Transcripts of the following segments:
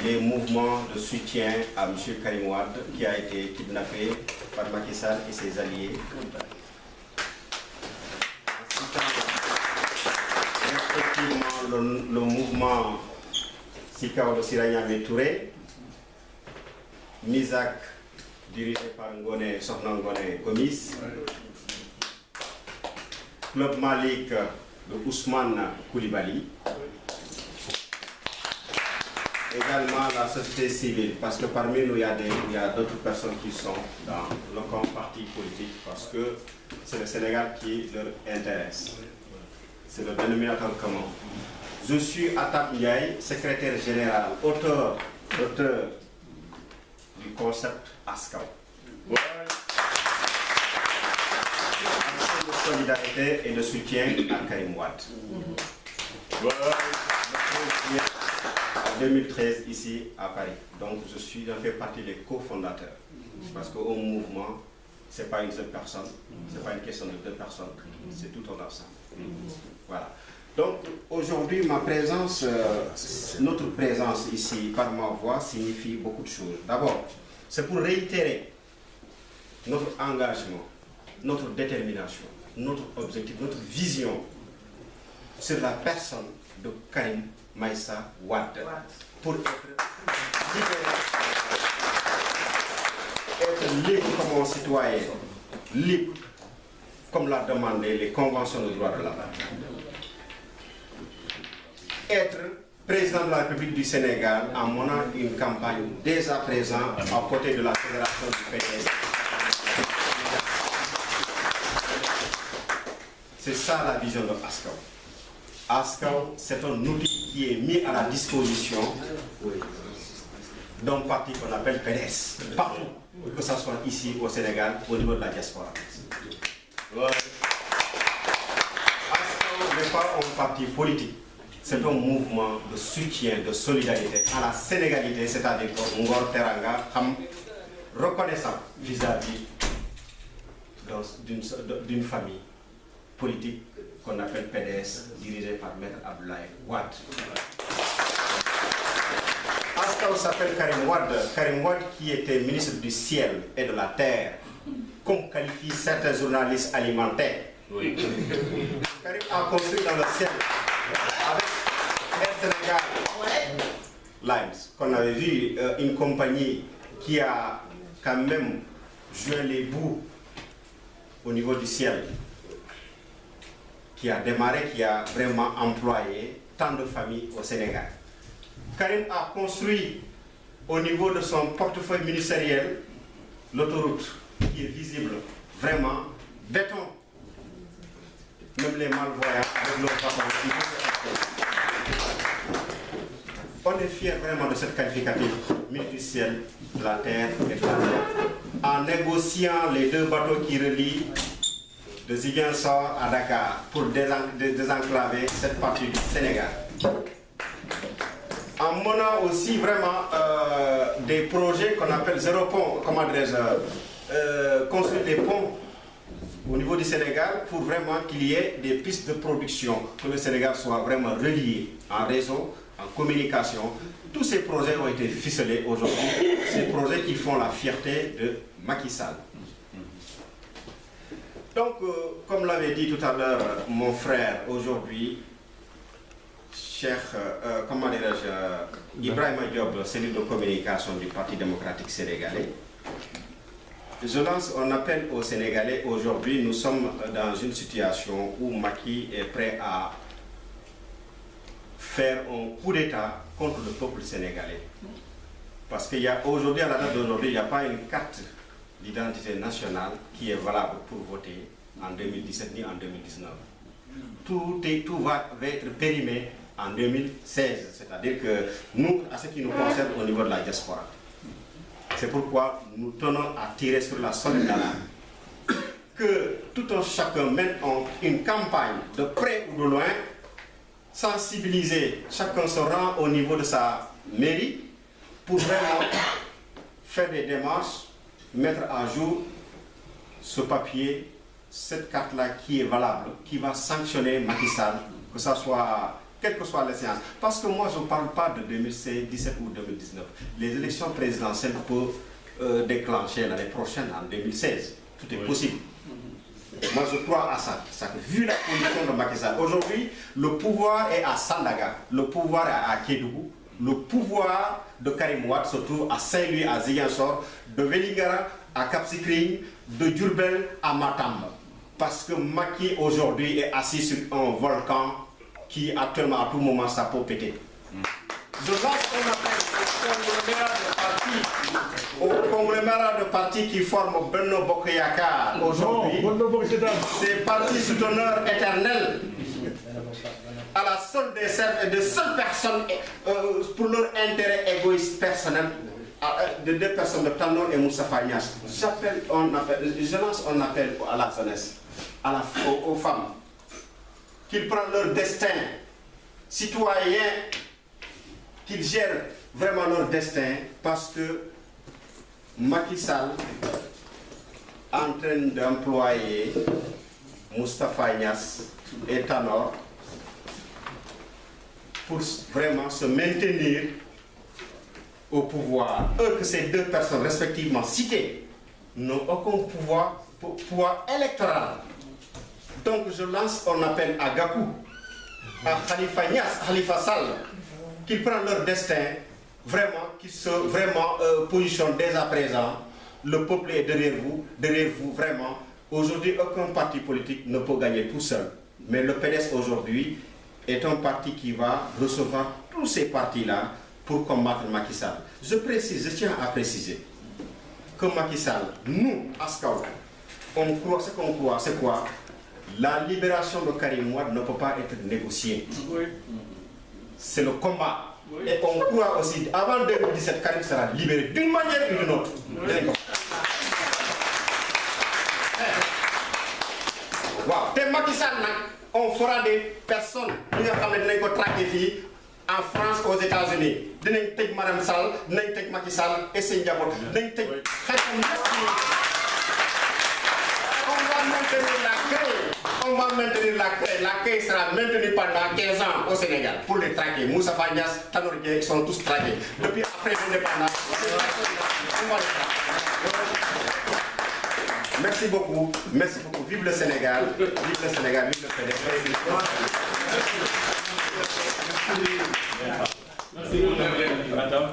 les mouvements de soutien à M. Karim Wade qui a été kidnappé par Macky Sall et ses alliés. Effectivement, le mouvement Sikao Siranyame Touré, Misak, dirigé par Ngone Sofnan Ngone Gomis, Club Malik de Ousmane Koulibaly, également la société civile, parce que parmi nous, il y a d'autres personnes qui sont dans le camp parti politique, parce que c'est le Sénégal qui leur intéresse. C'est le dénominateur commun. Je suis Atab Ndiaye, secrétaire général, auteur du concept ASCAO. Action de solidarité et de soutien à Karim Wade. En 2013 ici à Paris. Donc j'en fais partie des cofondateurs. Parce qu'au mouvement, ce n'est pas une seule personne, ce n'est pas une question de deux personnes, c'est tout un ensemble. Voilà. Donc aujourd'hui, ma présence, notre présence ici par ma voix signifie beaucoup de choses. D'abord, c'est pour réitérer notre engagement, notre détermination, notre objectif, notre vision sur la personne de Karim Meïssa Wade pour être libre comme un citoyen, libre comme l'a demandé les conventions de droits de l'homme. Être président de la République du Sénégal en menant une campagne dès à présent à côté de la fédération du PDS. C'est ça la vision de ASCAO. ASCAO, c'est un outil qui est mis à la disposition d'un parti qu'on appelle PDS, partout, que ce soit ici au Sénégal, au niveau de la diaspora. ASCAO n'est pas un parti politique, c'est un mouvement de soutien, de solidarité à la sénégalité, c'est-à-dire Ngor Teranga, reconnaissant vis-à-vis d'une famille politique qu'on appelle PDS, dirigée par Maître Abdoulaye Wade. ASCAO s'appelle Karim Wade. Karim Wade qui était ministre du ciel et de la terre, comme qualifient certains journalistes alimentaires. Oui. Karim a construit dans le ciel avec Air Sénégal Lines, qu'on avait vu, une compagnie qui a quand même joué les bouts au niveau du ciel, qui a démarré, qui a vraiment employé tant de familles au Sénégal. Karim a construit au niveau de son portefeuille ministériel l'autoroute qui est visible, vraiment, béton. Même les malvoyants avec leurs vacances. On est fiers vraiment de cette qualificative, ministre du ciel, de la terre et de la terre. En négociant les deux bateaux qui relient de Ziguinchor à Dakar pour désenclaver cette partie du Sénégal. En menant aussi vraiment des projets qu'on appelle zéro pont, comment dirais-je, construire des ponts au niveau du Sénégal pour vraiment qu'il y ait des pistes de production, que le Sénégal soit vraiment relié en réseau, en communication. Tous ces projets ont été ficelés aujourd'hui, ces projets qui font la fierté de Macky Sall. Donc, comme l'avait dit tout à l'heure mon frère aujourd'hui, Cheikh, comment dirais-je, Ibrahima Diop, cellule de communication du Parti démocratique sénégalais, je lance un appel aux Sénégalais. Aujourd'hui, nous sommes dans une situation où Macky est prêt à faire un coup d'État contre le peuple sénégalais. Parce qu'il y a aujourd'hui, à la date d'aujourd'hui, il n'y a pas une carte d'identité nationale qui est valable pour voter en 2017 ni en 2019. Tout va être périmé en 2016, c'est-à-dire que nous, à ce qui nous concerne au niveau de la diaspora, c'est pourquoi nous tenons à tirer sur la sonnette d'alarme, que tout un chacun mène une campagne de près ou de loin, sensibiliser, chacun se rend au niveau de sa mairie pour vraiment faire des démarches, mettre à jour ce papier, cette carte-là qui est valable, qui va sanctionner Macky Sall, que ce soit quelle que soit la séance. Parce que moi, je ne parle pas de 2017 ou 2019. Les élections présidentielles peuvent déclencher l'année prochaine, en 2016. Tout est possible. Moi, je crois à ça. Vu la condition de Macky Sall, aujourd'hui, le pouvoir est à Sandaga, le pouvoir est à Kédougou, le pouvoir de Karim Wade se trouve à Saint-Louis, à Ziguinchor, de Vélingara à Cap Skirring, de Diourbel à Matam. Parce que Macky aujourd'hui est assis sur un volcan qui actuellement à tout moment ça peut péter. Je lance un appel au conglomérat de partis qui forment Benno Bokk Yakaar aujourd'hui. Ces partis souteneurs éternels à la seule des seules personnes pour leur intérêt égoïste personnel, de deux personnes, de Tanor et Moustapha Niasse. Je lance un appel à la jeunesse, aux femmes, qu'ils prennent leur destin citoyen, qu'ils gèrent vraiment leur destin, parce que Macky Sall est en train d'employer Moustapha Niasse et Tanor pour vraiment se maintenir au pouvoir. Eux que ces deux personnes respectivement citées n'ont aucun pouvoir électoral. Donc je lance un appel à Gakou, à Khalifa Niasse, Khalifa Sall, qu'ils prennent leur destin, vraiment, qu'ils se positionnent dès à présent. Le peuple est derrière vous vraiment. Aujourd'hui, aucun parti politique ne peut gagner tout seul. Mais le PDS aujourd'hui est un parti qui va recevoir tous ces partis-là pour combattre Macky Sall. Je tiens à préciser que Macky Sall, nous, Askaw, on croit, ce qu'on croit, c'est quoi? La libération de Karim Wade ne peut pas être négociée. C'est le combat. Et on croit aussi, avant 2017, Karim sera libéré d'une manière ou d'une autre. Wow. Macky Sall, on fera des personnes qui vont traquer en France, aux États-Unis. Nous allons Madame Sall, nous allons Macky Sall et c'est Ndiabot. On va maintenir la craie. La craie sera maintenue pendant 15 ans au Sénégal pour les traquer. Moussa Fagnas, Tanor Dieng sont tous traqués. Depuis après l'indépendance. Merci beaucoup. Merci beaucoup. Vive le Sénégal. Vive le Sénégal. Vive le PDS. Merci. Madame,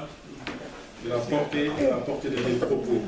il a porté des propos.